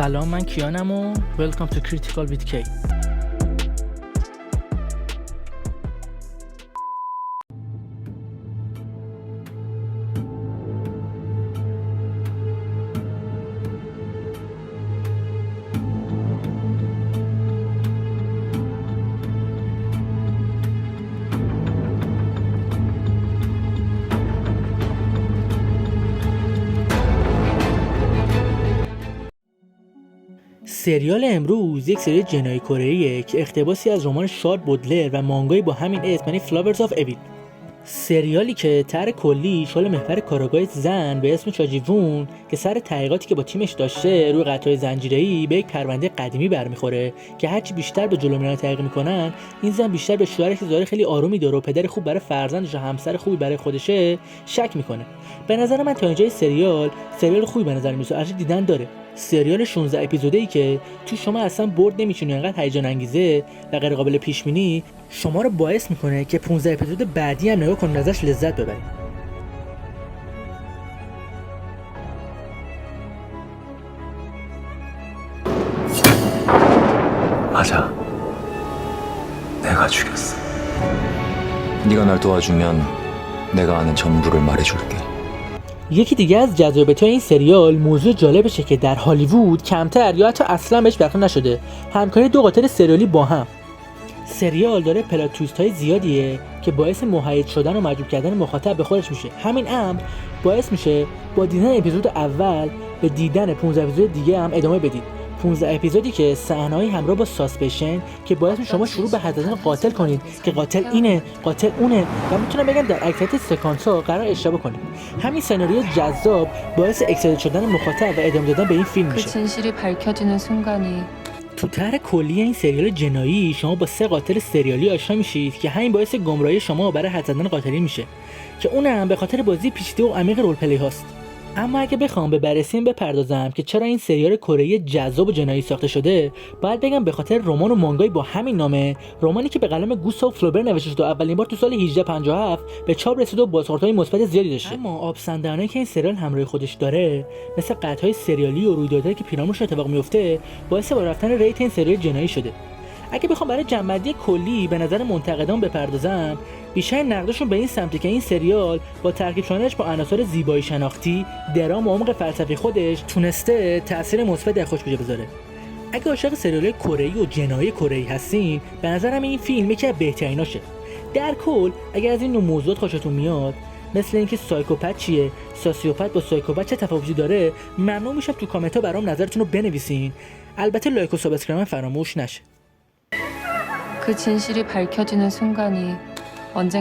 سلام، من کیانم و Welcome to Critical with K. سریال امروز یک سری جنایی کره‌ایه که اقتباسی از رمان شارل بودلر و مانگایی با همین اسم یعنی فلاورز آف اویل. سریالی که طرح کلیش حول محور کاراگاه زن به اسم چاجیوون که سر تحقیقاتی که با تیمش داشته روی قتل‌های زنجیره‌ای به یک پرونده قدیمی برمیخوره که هرچی بیشتر به جلو میرن تحقیق میکنن این زن بیشتر به شوهرش که ظاهر خیلی آرومی داره و پدر خوب برای فرزندش و همسر خوبی برای خودشه شک میکنه. به نظر من تا اینجای سریال خوبی به نظر میاد، ارزش دیدن داره. سریال 16 اپیزوده‌ای که تو شما اصلا برد نمی‌شونی، انقدر هیجان انگیزه و غیر قابل پیش بینی شما رو باعث میکنه که 15 اپیزود بعدی هم نگاه کنید، ازش لذت ببرید. 맞아. 내가 죽였어. 네가 날 도와주면 내가 아는 전부를 말해줄게. یکی دیگه از جذابیت‌های این سریال موضوع جالبشه که در هالیوود کمتر یا حتی اصلا بهش برخورد نشده، همکاری دو قاتل سریالی با هم. سریال داره پلات تویست‌های زیادیه که باعث محید شدن و مجبور کردن مخاطب به خودش میشه. همین امر باعث میشه با دیدن اپیزود اول به دیدن 15 اپیزود دیگه هم ادامه بدید. 15 اپیزودی که صحنه‌ای همراه با ساسپنشن که باعث میشه شما شروع به حد زدن قاتل کنید که قاتل اینه، قاتل اونه و میتونم بگم در اکثریت سکانس‌ها قرار اشتباه کنید. همین سناریوی جذاب باعث اکسایتد شدن مخاطب و ادامه دادن به این فیلم میشه. 진실이 밝혀지는 순간이 تو طرح کلی این سریال جنایی شما با 3 قاتل سریالی آشنا میشید که همین باعث گمراهی شما برای حد زدن قاتلین میشه که اونم به خاطر بازی پیچیده و عمیق رول پلی هاست. اما اگه بخوام به بررسی بپردازم که چرا این سریال کره‌ای جذاب و جنایی ساخته شده، باید بگم به خاطر رمان و مانگای با همین نامه، رمانی که به قلم گوستاو فلوبر نوشته شده و اولین بار تو سال 1857 به چاپ رسید و بازخوردهای مثبت زیادی داشته. اما آبسندانهایی که این سریال همراه خودش داره، مثل قطعه‌های سریالی و رویدادهایی که پیرامونش اتفاق میفته، باعث بالا رفتن ریت این سریال جنایی شده. اگه بخوام برای جمع‌بندی کلی به نظر منتقدان بپردازم، بیشتر نقدشون به این سمته که این سریال با ترکیب شدنش با عناصر زیبایی شناختی، درام و عمق فلسفی خودش تونسته تأثیر مثبت در خوش بذاره. اگه عاشق سریال کره‌ای و جنایی کره‌ای هستین، به نظرم این فیلم یکی از بهتریناشه. در کل اگه از این نوع موضوعات خوشتون میاد، مثل اینکه سایکوپت چیه، سوسیوپت با سایکوپت چه تفاوتی داره، ممنون میشم تو کامنت‌ها برام نظرتون رو بنویسین. البته لایک و سابسکرایب فراموش نشه. 그 진실이 밝혀지는 순간이 언젠가